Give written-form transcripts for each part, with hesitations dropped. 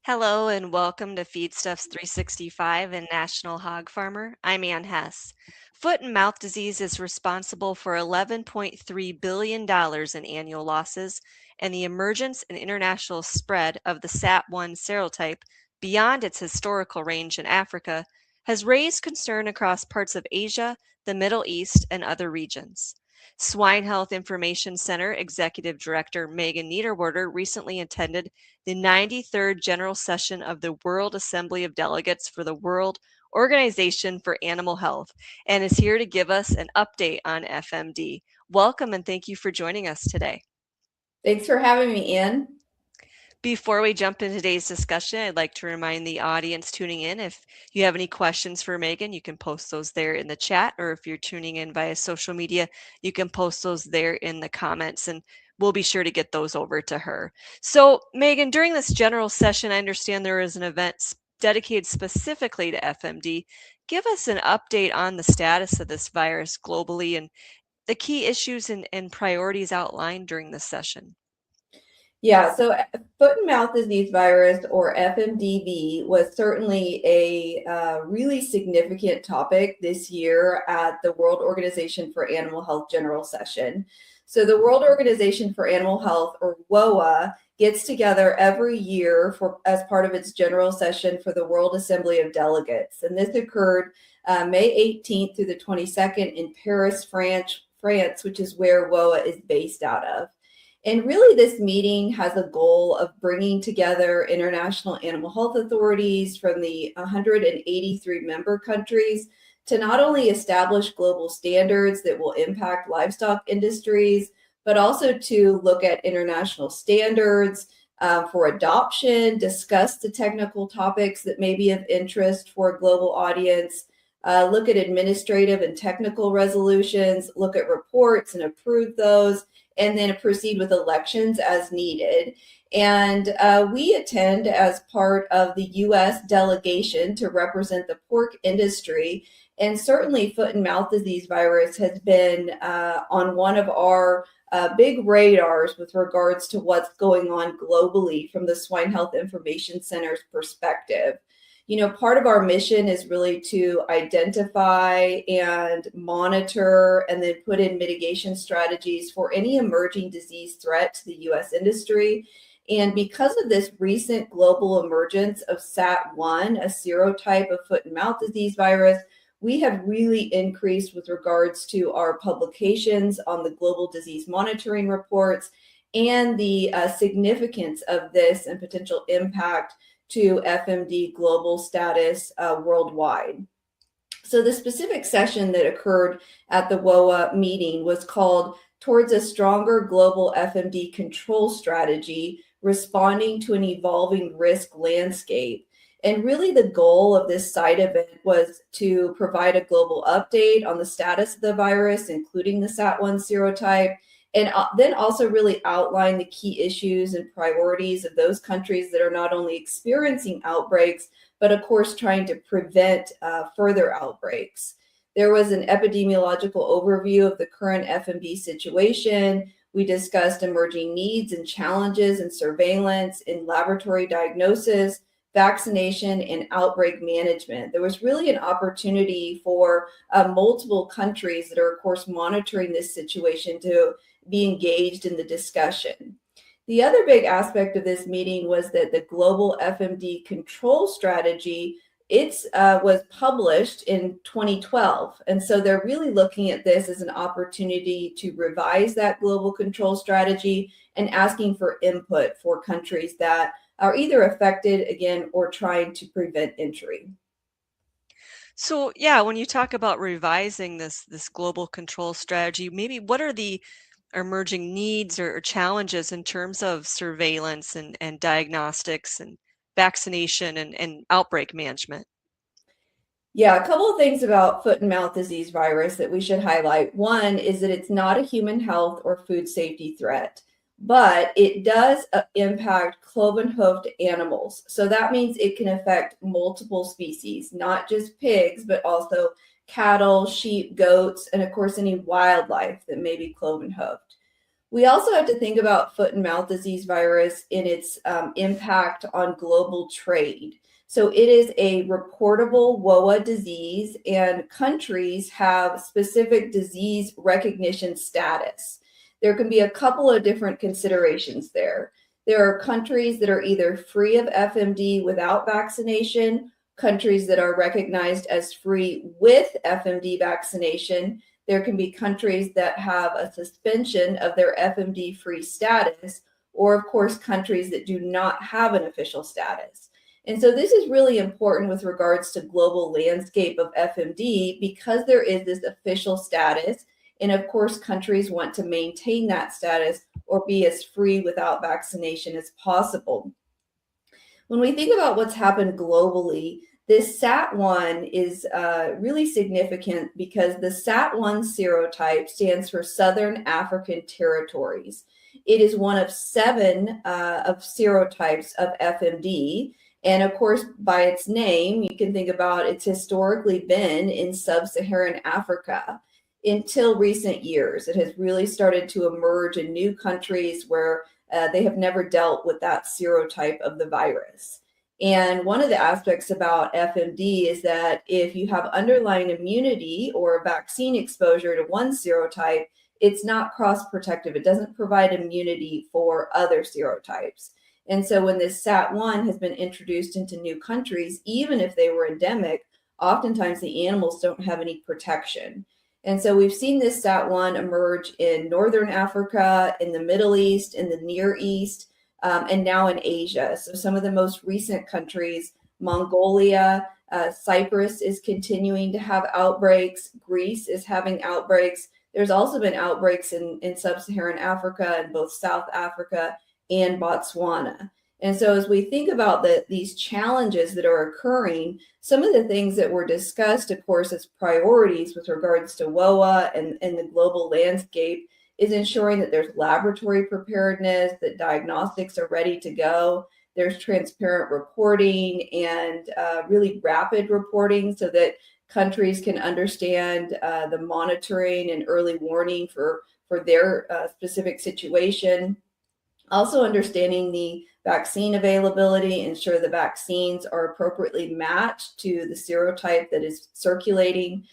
Hello and welcome to Feedstuffs 365 and National Hog Farmer. I'm Ann Hess. Foot and mouth disease is responsible for $11.3 billion in annual losses, and the emergence and international spread of the SAT1 serotype beyond its historical range in Africa has raised concern across parts of Asia, the Middle East, and other regions. Swine Health Information Center Executive Director Megan Niederwerder recently attended the 93rd General Session of the World Assembly of Delegates for the World Organization for Animal Health and is here to give us an update on FMD. Welcome and thank you for joining us today. Thanks for having me, Ann. Before we jump into today's discussion, I'd like to remind the audience tuning in, if you have any questions for Megan, you can post those there in the chat, or if you're tuning in via social media, you can post those there in the comments, and we'll be sure to get those over to her. So, Megan, during this general session, I understand there is an event dedicated specifically to FMD. Give us an update on the status of this virus globally and the key issues and priorities outlined during this session. Yeah, so foot and mouth disease virus, or FMDV, was certainly a really significant topic this year at the World Organization for Animal Health General Session. So the World Organization for Animal Health, or WOA, gets together every year as part of its general session for the World Assembly of Delegates. And this occurred May 18th through the 22nd in Paris, France, which is where WOA is based out of. And really, this meeting has a goal of bringing together international animal health authorities from the 183 member countries to not only establish global standards that will impact livestock industries, but also to look at international standards for adoption, discuss the technical topics that may be of interest for a global audience, look at administrative and technical resolutions, look at reports and approve those, and then proceed with elections as needed. And we attend as part of the U.S. delegation to represent the pork industry. And certainly foot and mouth disease virus has been on one of our big radars with regards to what's going on globally from the Swine Health Information Center's perspective. You know, part of our mission is really to identify and monitor and then put in mitigation strategies for any emerging disease threat to the U.S. industry. And because of this recent global emergence of SAT1, a serotype of foot and mouth disease virus, we have really increased with regards to our publications on the global disease monitoring reports and the significance of this and potential impact to FMD global status worldwide. So the specific session that occurred at the WOA meeting was called Towards a Stronger Global FMD Control Strategy, Responding to an Evolving Risk Landscape. And really the goal of this side event was to provide a global update on the status of the virus, including the SAT1 serotype, and then also really outline the key issues and priorities of those countries that are not only experiencing outbreaks, but of course trying to prevent further outbreaks. There was an epidemiological overview of the current FMD situation. We discussed emerging needs and challenges in surveillance, in laboratory diagnosis, vaccination, and outbreak management. There was really an opportunity for multiple countries that are, of course, monitoring this situation to be engaged in the discussion. The other big aspect of this meeting was that the global FMD control strategy, was published in 2012. And so they're really looking at this as an opportunity to revise that global control strategy and asking for input for countries that are either affected again or trying to prevent entry. So yeah, when you talk about revising this global control strategy, maybe what are the emerging needs or challenges in terms of surveillance and diagnostics and vaccination and outbreak management? Yeah, a couple of things about foot and mouth disease virus that we should highlight. One is that it's not a human health or food safety threat, but it does impact cloven-hoofed animals. So that means it can affect multiple species, not just pigs, but also cattle, sheep, goats, and of course, any wildlife that may be cloven-hoofed. We also have to think about foot and mouth disease virus in its impact on global trade. So it is a reportable WOA disease, and countries have specific disease recognition status. There can be a couple of different considerations there. There are countries that are either free of FMD without vaccination, countries that are recognized as free with FMD vaccination. There can be countries that have a suspension of their FMD-free status, or of course, countries that do not have an official status. And so this is really important with regards to global landscape of FMD because there is this official status. And of course, countries want to maintain that status or be as free without vaccination as possible. When we think about what's happened globally, this SAT1 is really significant because the SAT1 serotype stands for Southern African Territories. It is one of 7 of serotypes of FMD. And of course, by its name, you can think about it's historically been in sub-Saharan Africa until recent years. It has really started to emerge in new countries where they have never dealt with that serotype of the virus. And one of the aspects about FMD is that if you have underlying immunity or vaccine exposure to one serotype, it's not cross-protective. It doesn't provide immunity for other serotypes. And so when this SAT1 has been introduced into new countries, even if they were endemic, oftentimes the animals don't have any protection. And so we've seen this SAT1 emerge in Northern Africa, in the Middle East, in the Near East, and now in Asia. So some of the most recent countries, Mongolia, Cyprus is continuing to have outbreaks. Greece is having outbreaks. There's also been outbreaks in sub-Saharan Africa, in both South Africa and Botswana. And so as we think about these challenges that are occurring, some of the things that were discussed, of course, as priorities with regards to WOA and the global landscape is ensuring that there's laboratory preparedness, that diagnostics are ready to go, there's transparent reporting and really rapid reporting so that countries can understand the monitoring and early warning for their specific situation. Also understanding the vaccine availability, ensure the vaccines are appropriately matched to the serotype that is circulating,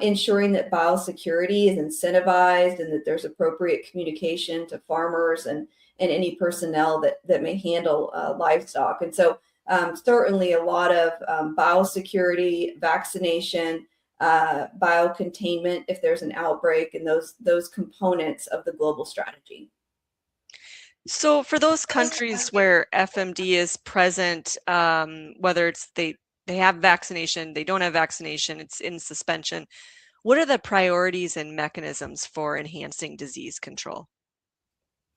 ensuring that biosecurity is incentivized and that there's appropriate communication to farmers and any personnel that may handle livestock. And so certainly a lot of biosecurity, vaccination, biocontainment if there's an outbreak, and those components of the global strategy. So for those countries where FMD is present, whether it's they have vaccination, they don't have vaccination, it's in suspension, what are the priorities and mechanisms for enhancing disease control?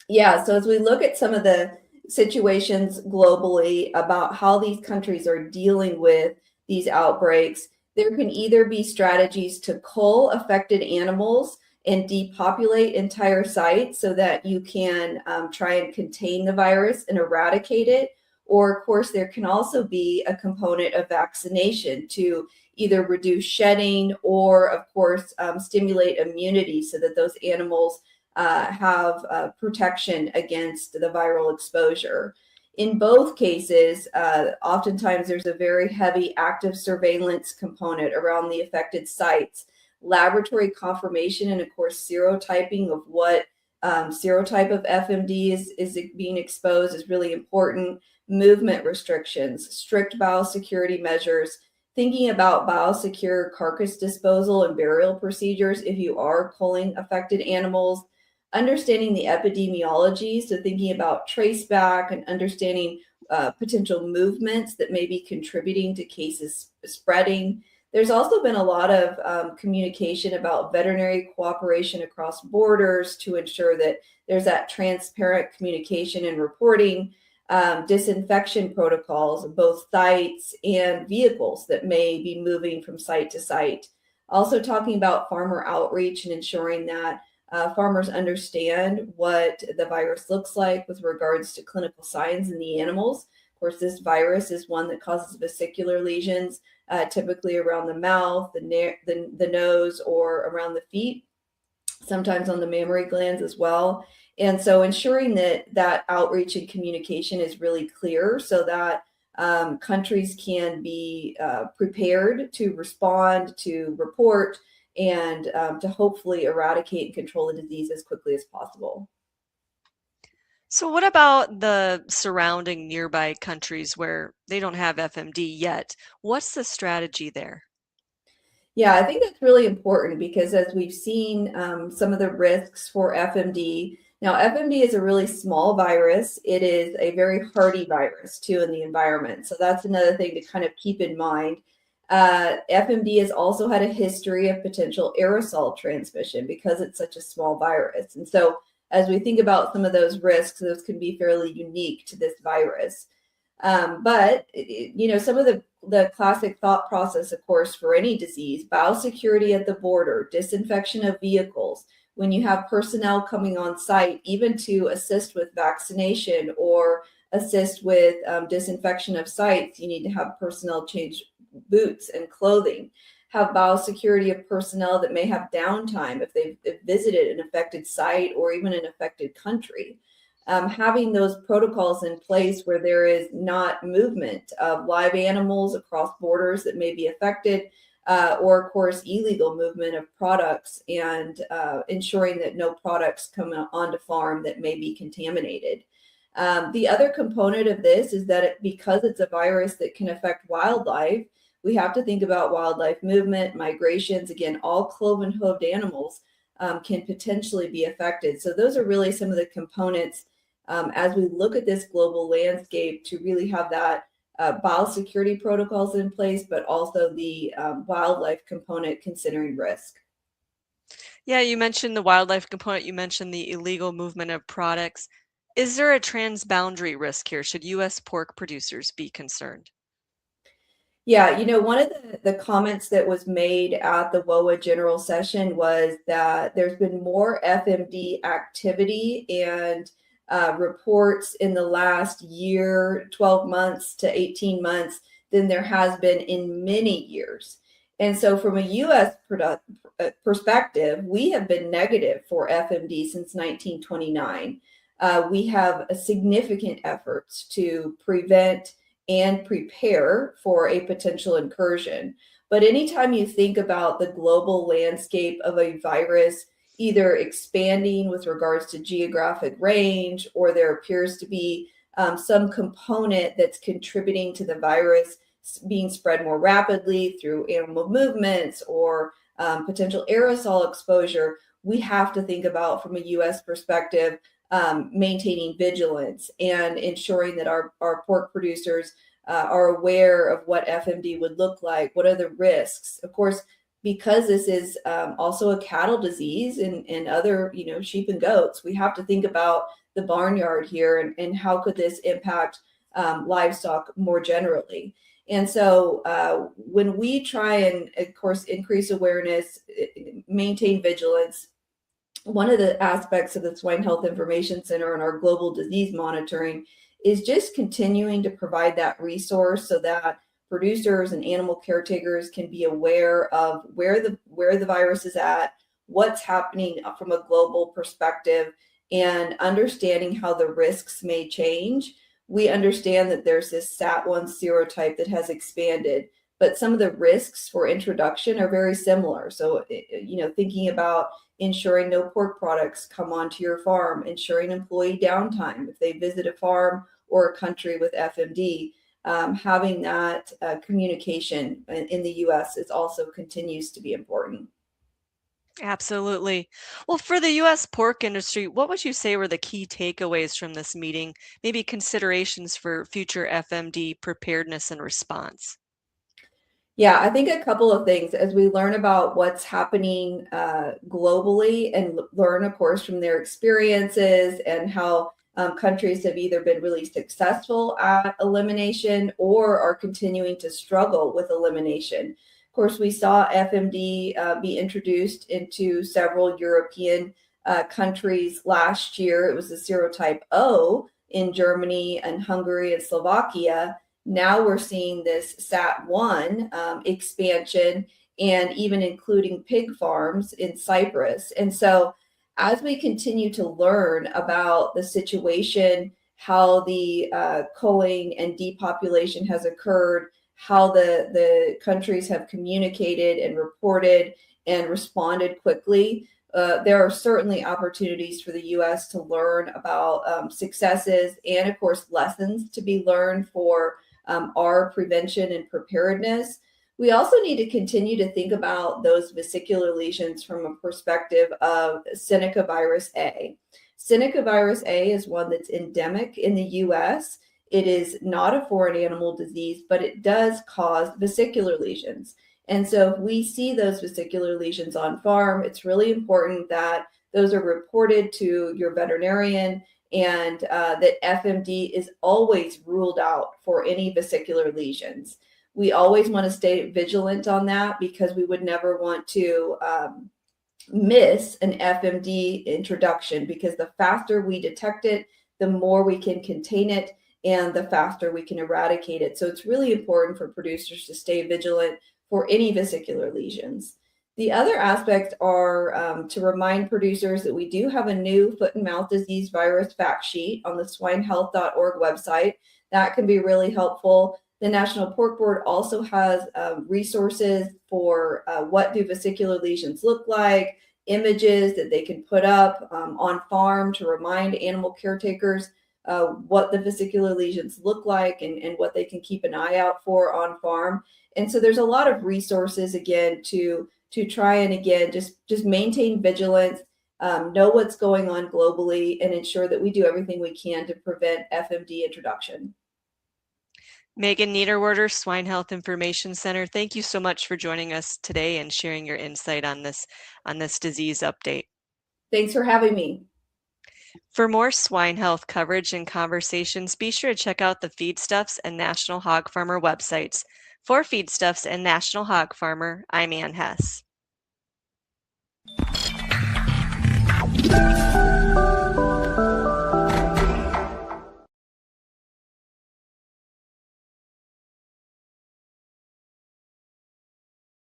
Yeah, so as we look at some of the situations globally about how these countries are dealing with these outbreaks, there can either be strategies to cull affected animals and depopulate entire sites so that you can try and contain the virus and eradicate it. Or, of course, there can also be a component of vaccination to either reduce shedding or, of course, stimulate immunity so that those animals have protection against the viral exposure. In both cases, oftentimes there's a very heavy active surveillance component around the affected sites. Laboratory confirmation and, of course, serotyping of what serotype of FMD is being exposed is really important. Movement restrictions, strict biosecurity measures, thinking about biosecure carcass disposal and burial procedures if you are culling affected animals, understanding the epidemiology, so thinking about traceback and understanding potential movements that may be contributing to cases spreading. There's also been a lot of communication about veterinary cooperation across borders to ensure that there's that transparent communication and reporting, disinfection protocols of both sites and vehicles that may be moving from site to site. Also talking about farmer outreach and ensuring that farmers understand what the virus looks like with regards to clinical signs in the animals. Of course, this virus is one that causes vesicular lesions, typically around the mouth, the nose, or around the feet. sometimes on the mammary glands as well. And so ensuring that that outreach and communication is really clear so that countries can be prepared to respond, to report, and to hopefully eradicate and control the disease as quickly as possible. So, what about the surrounding nearby countries where they don't have FMD yet? What's the strategy there? Yeah, I think that's really important because as we've seen some of the risks for FMD, now FMD is a really small virus. It is a very hardy virus too in the environment. So that's another thing to kind of keep in mind. FMD has also had a history of potential aerosol transmission because it's such a small virus. And so as we think about some of those risks, those can be fairly unique to this virus. But some of the classic thought process, of course, for any disease, biosecurity at the border, disinfection of vehicles, when you have personnel coming on site, even to assist with vaccination or assist with disinfection of sites, you need to have personnel change boots and clothing. Have biosecurity of personnel that may have downtime if they've visited an affected site or even an affected country. Having those protocols in place where there is not movement of live animals across borders that may be affected, or of course illegal movement of products, and ensuring that no products come onto farm that may be contaminated. The other component of this is that because it's a virus that can affect wildlife, we have to think about wildlife movement, migrations. Again, all cloven-hooved animals can potentially be affected. So those are really some of the components as we look at this global landscape to really have that biosecurity protocols in place, but also the wildlife component considering risk. Yeah, you mentioned the wildlife component, you mentioned the illegal movement of products. Is there a transboundary risk here? Should U.S. pork producers be concerned? Yeah, one of the comments that was made at the WOA general session was that there's been more FMD activity and reports in the last year, 12 months to 18 months, than there has been in many years. And so, from a U.S. perspective, we have been negative for FMD since 1929. We have a significant efforts to prevent and prepare for a potential incursion. But anytime you think about the global landscape of a virus, either expanding with regards to geographic range, or there appears to be some component that's contributing to the virus being spread more rapidly through animal movements or potential aerosol exposure, we have to think about, from a U.S. perspective, maintaining vigilance and ensuring that our pork producers are aware of what FMD would look like. What are the risks? Of course, because this is also a cattle disease and other, sheep and goats, we have to think about the barnyard here and how could this impact livestock more generally. And so when we try and, of course, increase awareness, maintain vigilance, one of the aspects of the Swine Health Information Center and our global disease monitoring is just continuing to provide that resource so that producers and animal caretakers can be aware of where the virus is at, what's happening from a global perspective, and understanding how the risks may change. We understand that there's this SAT1 serotype that has expanded, but some of the risks for introduction are very similar. So, thinking about ensuring no pork products come onto your farm, ensuring employee downtime if they visit a farm or a country with FMD, having that communication in the U.S. is also continues to be important. Absolutely. Well, for the U.S. pork industry, what would you say were the key takeaways from this meeting? Maybe considerations for future FMD preparedness and response. Yeah, I think a couple of things as we learn about what's happening globally and learn, of course, from their experiences and how countries have either been really successful at elimination or are continuing to struggle with elimination. Of course, we saw FMD be introduced into several European countries last year. It was the serotype O in Germany and Hungary and Slovakia. Now we're seeing this SAT1 expansion, and even including pig farms in Cyprus. And so as we continue to learn about the situation, how the culling and depopulation has occurred, how the countries have communicated and reported and responded quickly, there are certainly opportunities for the U.S. to learn about successes and, of course, lessons to be learned for our prevention and preparedness. We also need to continue to think about those vesicular lesions from a perspective of Seneca virus A. Seneca virus A is one that's endemic in the U.S. It is not a foreign animal disease, but it does cause vesicular lesions. And so if we see those vesicular lesions on farm, it's really important that those are reported to your veterinarian and that FMD is always ruled out for any vesicular lesions. We always want to stay vigilant on that because we would never want to miss an FMD introduction, because the faster we detect it, the more we can contain it and the faster we can eradicate it. So it's really important for producers to stay vigilant for any vesicular lesions. The other aspects are to remind producers that we do have a new foot and mouth disease virus fact sheet on the swinehealth.org website. That can be really helpful. The National Pork Board also has resources for what do vesicular lesions look like, images that they can put up on farm to remind animal caretakers what the vesicular lesions look like and what they can keep an eye out for on farm. And so there's a lot of resources, again, to try and, again, just maintain vigilance, know what's going on globally, and ensure that we do everything we can to prevent FMD introduction. Megan Niederwerder, Swine Health Information Center, thank you so much for joining us today and sharing your insight on this disease update. Thanks for having me. For more swine health coverage and conversations, be sure to check out the Feedstuffs and National Hog Farmer websites. For Feedstuffs and National Hog Farmer, I'm Ann Hess.